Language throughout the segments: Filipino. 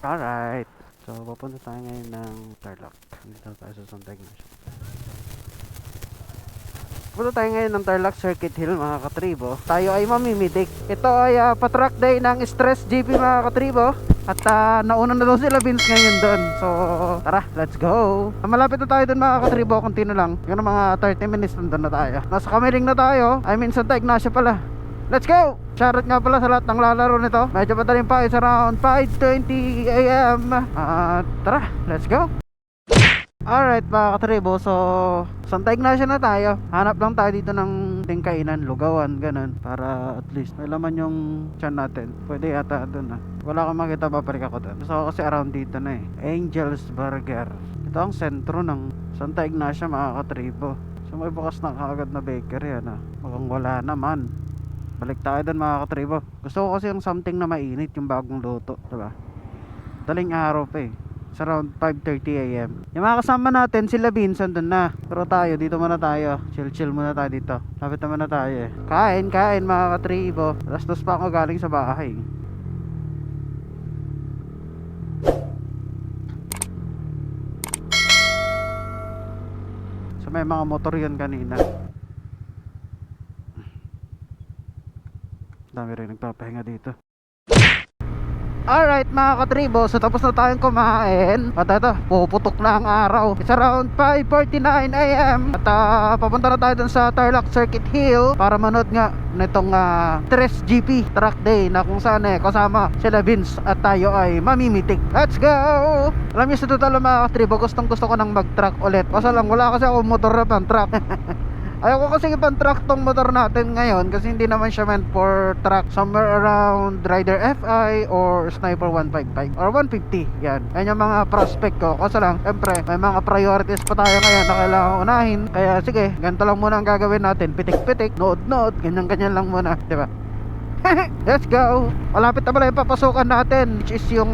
Alright. So, papunta tayo ngayon ng Tarlac. Dito tayo sa Santa Ignacio. Punta tayo ngayon ng Tarlac Circuit Hill mga katribo. Tayo ay mamimitik. Ito ay pa-track day ng Stress GP mga katribo. At nauna na daw sila Vince ngayon doon. So tara, let's go. Malapit na tayo doon mga katribo. Kunti na lang. Yung mga 30 minutes nandun na tayo. Nasa Kamiling na tayo. I mean Santa Ignacio pala. Let's go! Shoutout nga pala sa lahat ng lalaro nito. Medyo madaling pa. It's around 5:20 AM. Tara, let's go. Alright mga katribo, so Santa Ignacio na tayo. Hanap lang tayo dito ng kainan, lugawan, ganun. Para at least may laman yung tiyan natin. Pwede yata dun Wala kang makita, babalik ako dun. So kasi around dito na Angel's Burger. Ito ang sentro ng Santa Ignacio mga katribo. So may bukas na kaagad na bakery Mukhang wala naman. Balik tayo dun mga katribo. Gusto ko kasi yung something na mainit, yung bagong luto, diba? Daling araw pa It's around 5:30 AM. Yung mga kasama natin, sila Vincent dun na. Pero tayo, dito muna tayo. Chill muna tayo dito. Lapit naman na tayo Kain mga katribo. Alas 2 pa ako galing sa bahay. So may mga motor yun kanina. Dami rin nagpapahinga dito. Alright mga katribo, so tapos na tayong kumain. At ito, puputok na ang araw. It's around 5:49 AM. At papunta na tayo dun sa Tarlac Circuit Hill para manood nga nitong Stress GP Track Day na kung saan kasama sila Vince at tayo ay mamimitik. Let's go! Alam niyo sa total mga katribo, gustong gusto ko nang mag-track ulit. Kasi lang wala kasi ako motor na pang track. Ayaw ko kasi ipang-track tong motor natin ngayon kasi hindi naman siya meant for track. Somewhere around Rider FI or Sniper 155 or 150. Yan yung mga prospect ko. Kasi lang, siyempre, may mga priorities pa tayo ngayon na kailangan unahin. Kaya sige, ganito lang muna ang gagawin natin. Pitik-pitik, nood-nood, ganyan-ganyan lang muna, diba? Let's go! Malapit na pala yung papasukan natin, which is yung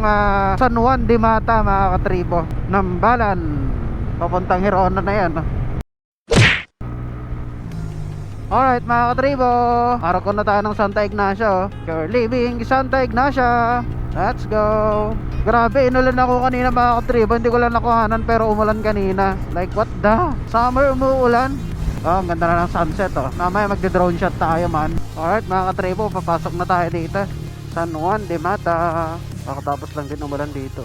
San Juan de Mata mga katribo. Nambalan. Papuntang Hirona na yan Alright mga katribo, araw na tayo ng Santa Ignacio. You're leaving Santa Ignacio. Let's go. Grabe, inulan ako kanina mga katribo. Hindi ko lang nakuhanan pero umulan kanina. Like what the? Summer umuulan. Ang ganda na ng sunset Mamaya magde-drone shot tayo man. Alright mga katribo, papasok na tayo dito. San Juan de Mata. Pakatapos lang din umulan dito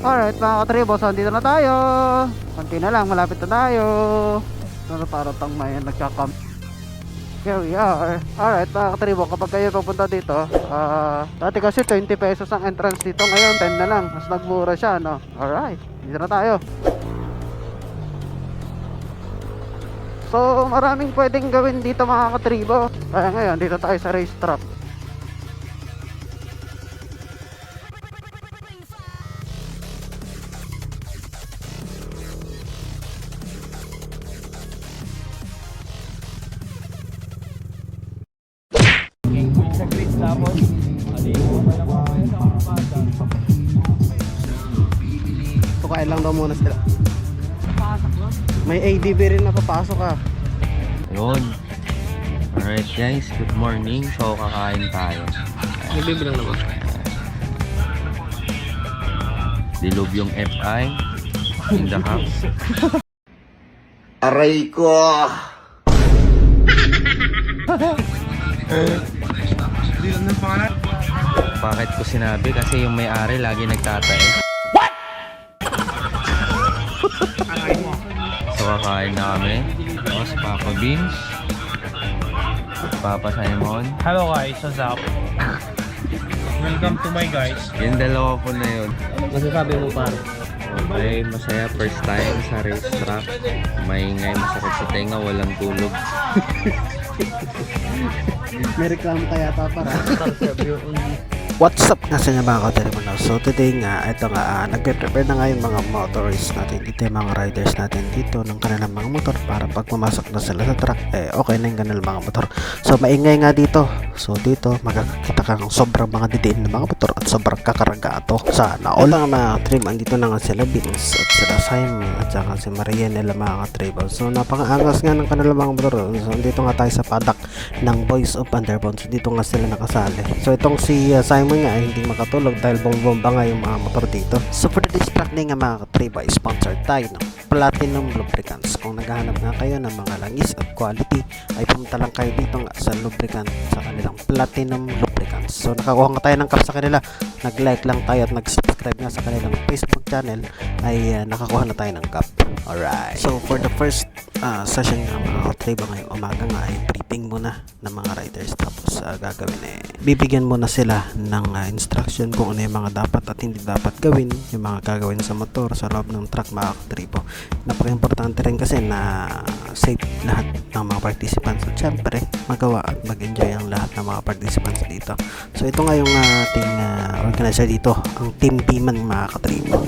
Alright mga katribo, so andito na tayo. Konti na lang, malapit na tayo. Ano para tang may nagka-camp. Here we are. Alright mga katribo, kapag kayo pupunta dito dati kasi 20 pesos ang entrance dito. Ngayon 10 na lang, mas nagmura siya Alright, dito na tayo. So maraming pwedeng gawin dito mga katribo. Kaya ngayon, dito tayo sa racetrack. Tukain lang daw muna sila. May ADB rin na papasok Ayun. Alright guys, good morning. So kakain tayo. Nagbibilang naman. Dilog yung FI in the house. Aray ko! Bakit ko sinabi? Kasi yung may-ari lagi nagtatae. What? So kakain na kami. Tapos Papa Beans, Papa Simon. Hello guys, what's up? Welcome to my guys. Yung dalawa po na yun. Masasabi mo pare? Okay, masaya. First time sa racetrack. Maingay, masakit sa tenga, walang tulog. May reklamo kaya para. What's up nga sa inyo mga ka-Terminal? So today nga, ito nga, nagpe-prepare na nga yung mga motorists natin dito, yung mga riders natin dito ng kanilang mga motor para pag pumasok na sila sa truck, okay na yung kanilang mga motor. So maingay nga dito. So dito, makakakita ka ng sobrang mga didiin ng mga motor at sobrang kakaragato. Sana all ang mga trim, andito na nga sila Vince at sila Simon at saka si Maria nila mga ka-Tribal. So napakaangas nga ng kanilang mga motor. So dito nga tayo sa paddock ng Boys of Underbound. So dito nga sila nakasali. So itong si Simon nga ay hindi makatulog dahil bomba nga yung mga motor dito. So for the distracting nga mga ka-Tribal, sponsored tayo ng Platinum Lubricants. Kung naghahanap nga kayo ng mga langis at quality, ay pumunta lang kayo dito nga sa lubricant sa kanilang Platinum Lubricants. So nakakuha nga tayo ng cup sa kanila. Nag-like lang tayo at nag-subscribe nga sa kanilang Facebook channel, ay nakakuha na tayo ng cup. Alright. So for the first session nga mga ka-Tribal ngayong umaga nga ay briefing muna ng mga riders. Tapos gagawin bibigyan muna sila ng instruction kung ano yung mga dapat at hindi dapat gawin, yung mga gagawin sa motor sa loob ng truck mga ka-Tribal. Napaka-importante rin kasi na safe lahat ng mga participants at syempre magawa at mag-enjoy ang lahat ng mga participants dito. So ito nga yung ating organizer dito, ang Team Piman mga ka-Tribal.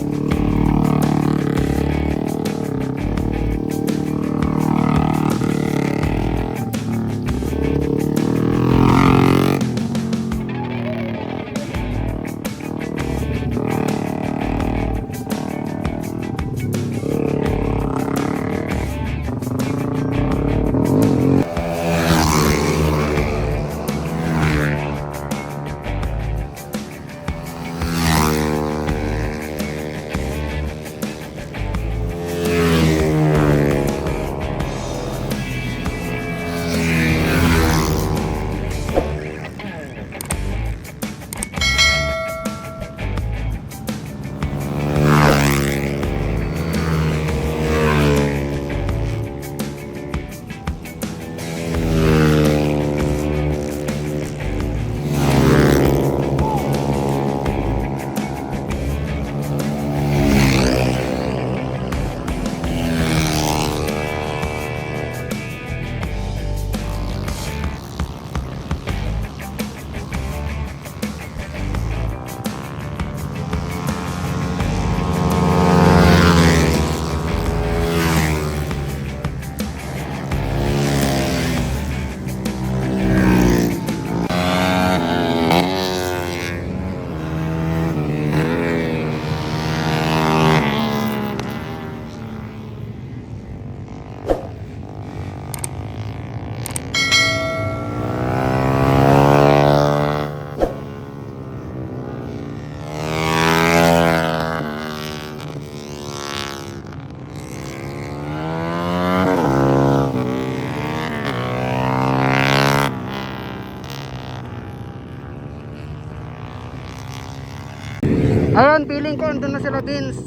Ayun, feeling ko andun na sila Vince.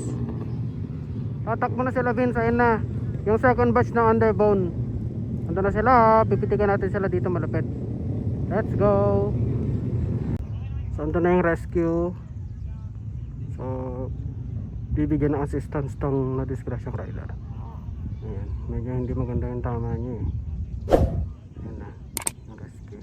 Tatakbo na sila Vince, ayun na. Yung second batch ng Underbone. Andun na sila, pipitigan natin sila dito malapit. Let's go. So andun na yung rescue. So bibigyan ng assistance tong na-disgrasyang rider. Ayan, medyo hindi maganda yung tama niya eh. Ayan na, yung rescue.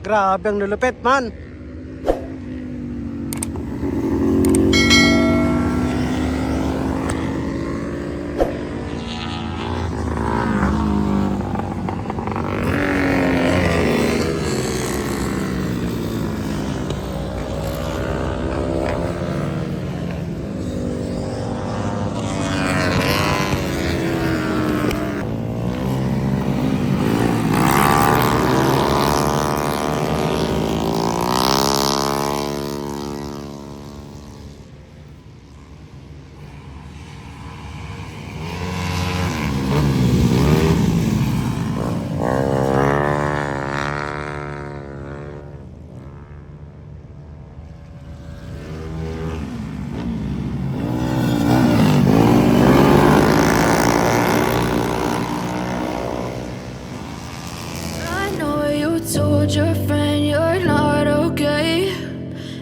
Grabe ang lulupit man. I know you told your friend you're not okay.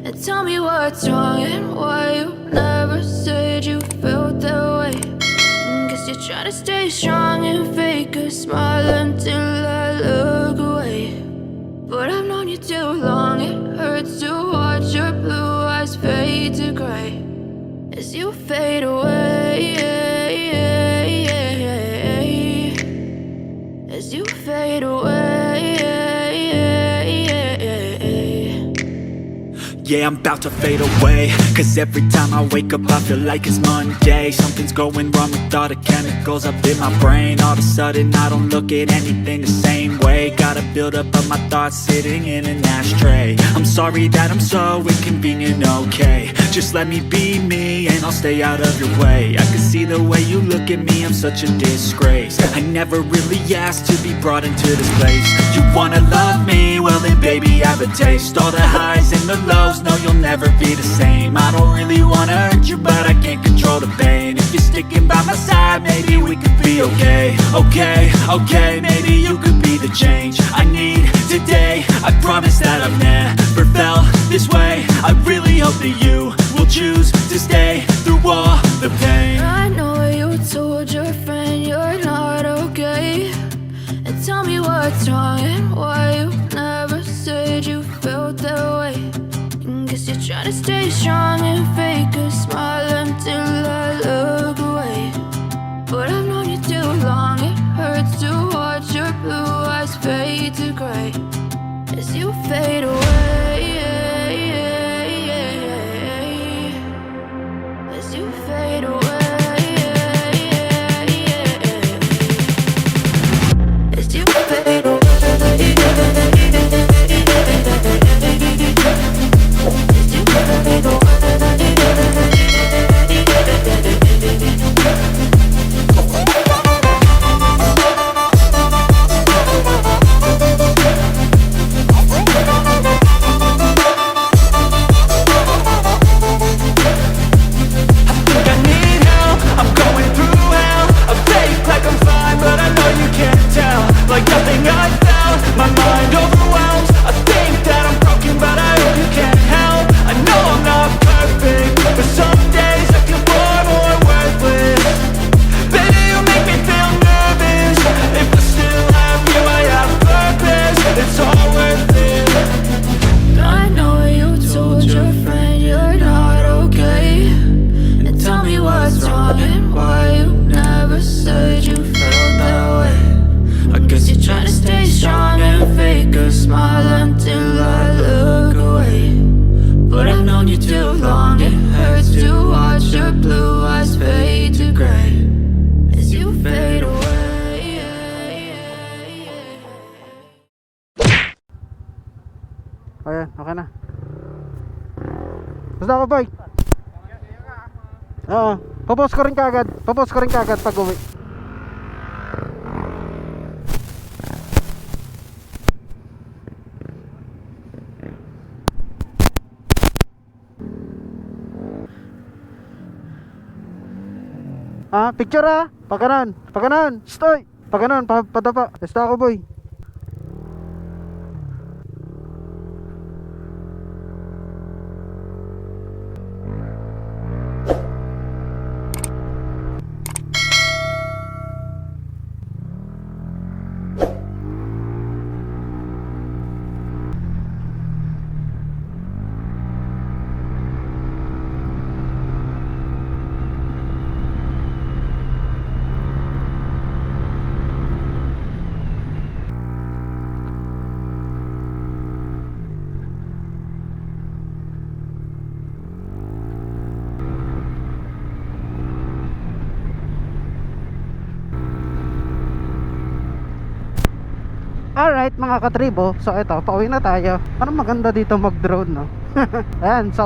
And tell me what's wrong and why you never said you felt that way. Guess you're trying to stay strong and fake a smile until I look away. But I've known you too long, it hurts to watch your blue eyes fade to gray as you fade away. As you fade away. Yeah, I'm about to fade away. Cause every time I wake up I feel like it's Monday. Something's going wrong with all the chemicals up in my brain. All of a sudden I don't look at anything the same way. Got a buildup of my thoughts sitting in an ashtray. I'm sorry that I'm so inconvenient, okay. Just let me be me and I'll stay out of your way. I can see the way you look at me, I'm such a disgrace. I never really asked to be brought into this place. You wanna love me? Well then baby I have a taste. All the highs and the lows, no you'll never be the same. I don't really wanna hurt you but I can't control the pain. If you're sticking by my side maybe we could be okay. Okay, maybe you could be the change I need today. I promise that I've never felt this way. I really hope that you will choose to stay through all the pain. I know you told your friend you're not okay. And tell me what's wrong and why you never said you felt that way. Guess you're trying to stay strong and fake a smile until I look away. But I've known you too long, it hurts to watch your blue eyes fade to gray as you fade away. As you fade away. As you fade away. Like nothing I felt, my mind overwhelms. I think that I'm broken but I hope you can't help. I know I'm not perfect, but some days I feel far more worthless. Baby, you make me feel nervous. If I still have you, I have purpose. It's all worth it. I know you told your friend you're not okay. And tell me what's wrong and why you never said you felt that way. I guess you're trying to stay strong and fake a smile until I look away. But I've known you too long, it hurts to watch your blue eyes fade to gray as you fade away. Ayan, okay na. Basta ako boy. Oo, popost ko rin kagad. Popost ko rin kagad pag uwi. Ah, picture ah. Pagkanan. Pagkanan. Stoy. Pagkanan. Padapa. Basta ako boy. Alright mga katribo, so ito, pauwi na tayo. Parang maganda dito mag-drone, no? Ayan, so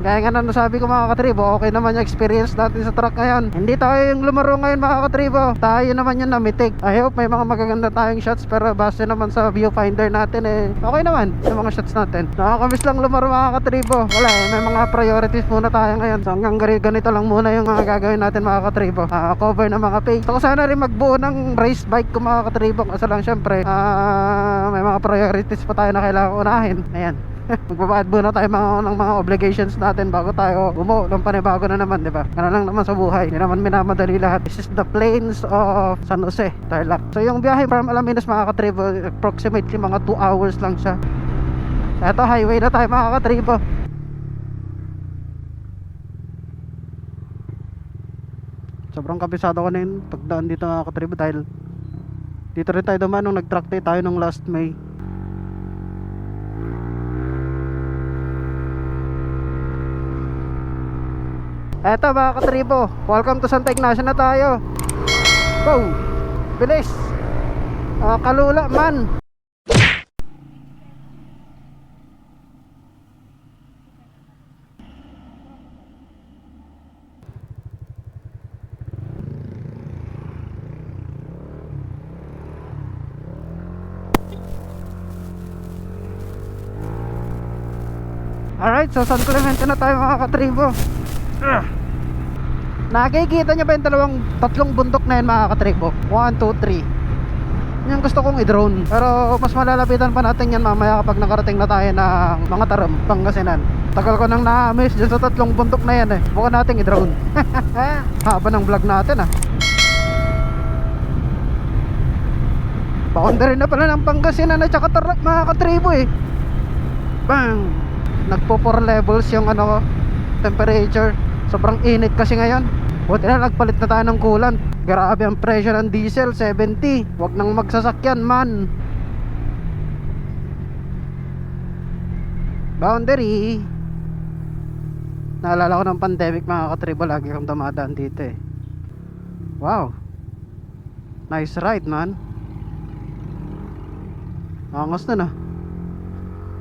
gaya nga na nasabi ko mga katribo, okay naman yung experience natin sa truck ngayon. Hindi tayo yung lumaro ngayon mga katribo, tayo naman yung namitig. I hope may mga magaganda tayong shots, pero base naman sa viewfinder natin okay naman yung mga shots natin. Nakakamiss lang lumaro mga katribo. Wala may mga priorities muna tayo ngayon. So hanggang ganito lang muna yung mga gagawin natin mga katribo. Cover ng mga page. So sana rin magbuo ng race bike ko mga katribo. Kasi lang syempre may mga priorities pa tayo na kailangan unahin. Ayan. Magbabayad muna tayo ng mga obligations natin bago tayo bumuo ng panibago na naman, di ba? Ano lang naman sa buhay, hindi naman minamadali lahat. This is the plains of San Jose, Tarlac. So yung biyahe from Alaminos mga katribo, approximately mga 2 hours lang siya. Eto, highway na tayo mga katribo. Sobrang kabisado ko na yun pagdaan dito mga katribo, dahil dito rin tayo dumaan nung nag-track day tayo nung last May. Eto mga katribo, welcome to Santa Ignacio na tayo. Go! Bilis! Kalula man! Alright, so San Clemente na tayo mga katribo. Nakikita nyo ba yung tatlong bundok na yun mga katribo? 1, 2, 3. Yung gusto kong i-drone, pero mas malalapitan pa natin yan mamaya kapag nakarating na tayo ng mga Taram, Pangasinan. Tagal ko nang na-miss dyan sa tatlong bundok na yan bukan natin i-drone. Haba ng vlog natin Boundary na pala ng Pangasinan at saka Tarlac mga katribo Bang! Nagpo 4 levels yung temperature. Sobrang init kasi ngayon. Buti na nagpalit na tayo ng coolant. Grabe ang presyo ng diesel, 70. Huwag nang magsasakyan man. Boundary. Naalala ko ng pandemic mga katribo, lagi akong dumadaan dito Wow, nice ride man. Angas na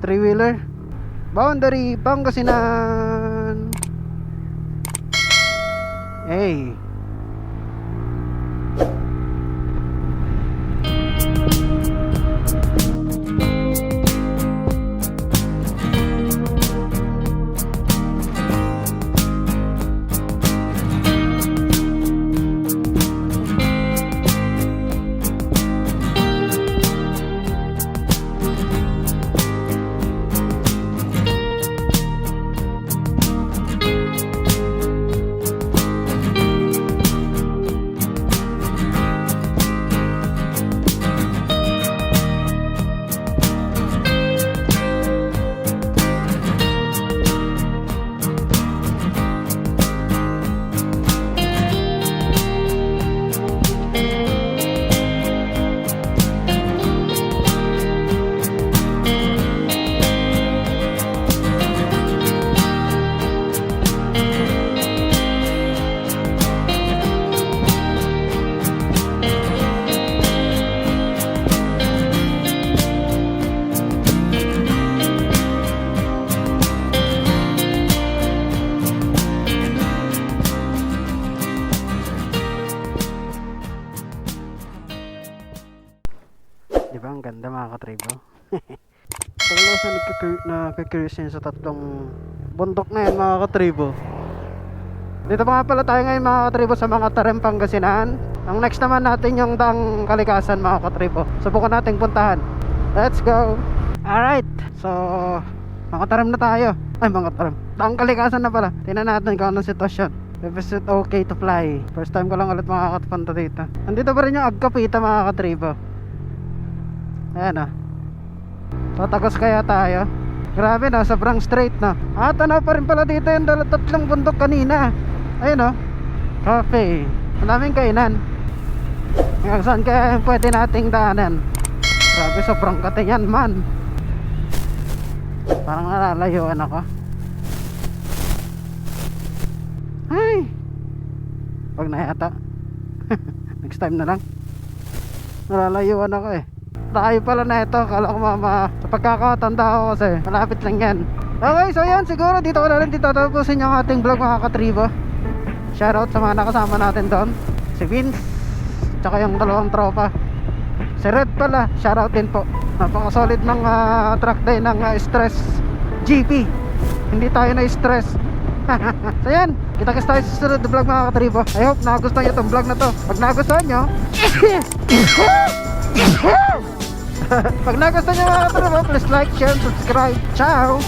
3-wheeler. Boundary, Pangasinan. Hey. Diba ang ganda mga katribo? Pagkala sa nagkikurious yun sa tatlong bundok na yan mga katribo. Dito pa nga pala tayo ngayon mga katribo sa mga Taram, Pangasinan. Ang next naman natin yung Daang Kalikasan mga katribo. Subukan nating puntahan. Let's go! Alright, so mga Taram na tayo. Ay mga Taram, Daang Kalikasan na pala. Tingnan natin kung anong sitwasyon. Is it okay to fly? First time ko lang ulit makakapunta dito. Nandito pa rin yung Agkapita mga katribo. Ayan tatagos kaya tayo. Grabe sobrang straight tanaw pa rin pala dito yung tatlong bundok kanina. Ayun cafe. Ang daming kainan. Hanggang saan kaya pwede nating daanan? Grabe sobrang katingan man. Parang nalalayuan ako. Ay, wag na yata. Next time na lang. Nalalayuan ako Tayo pala na ito. Kala ko mama, sa pagkakatanda ko kasi malapit lang yan. Okay, so yan, siguro dito ko na rin tatapusin yung ating vlog mga katribo. Shoutout sa mga nakasama natin doon, si Vince, tsaka yung dalawang tropa. Si Red pala, shoutout din po. Napaka-solid ng track day ng Stress GP. Hindi tayo na-stress. So yan, kita-kits tayo sa susunod na vlog mga katribo. I hope nagustuhan nyo itong vlog na to. Pag nagustuhan nyo pag nagustuhan nyo mga katribo, please like, share, subscribe. Ciao!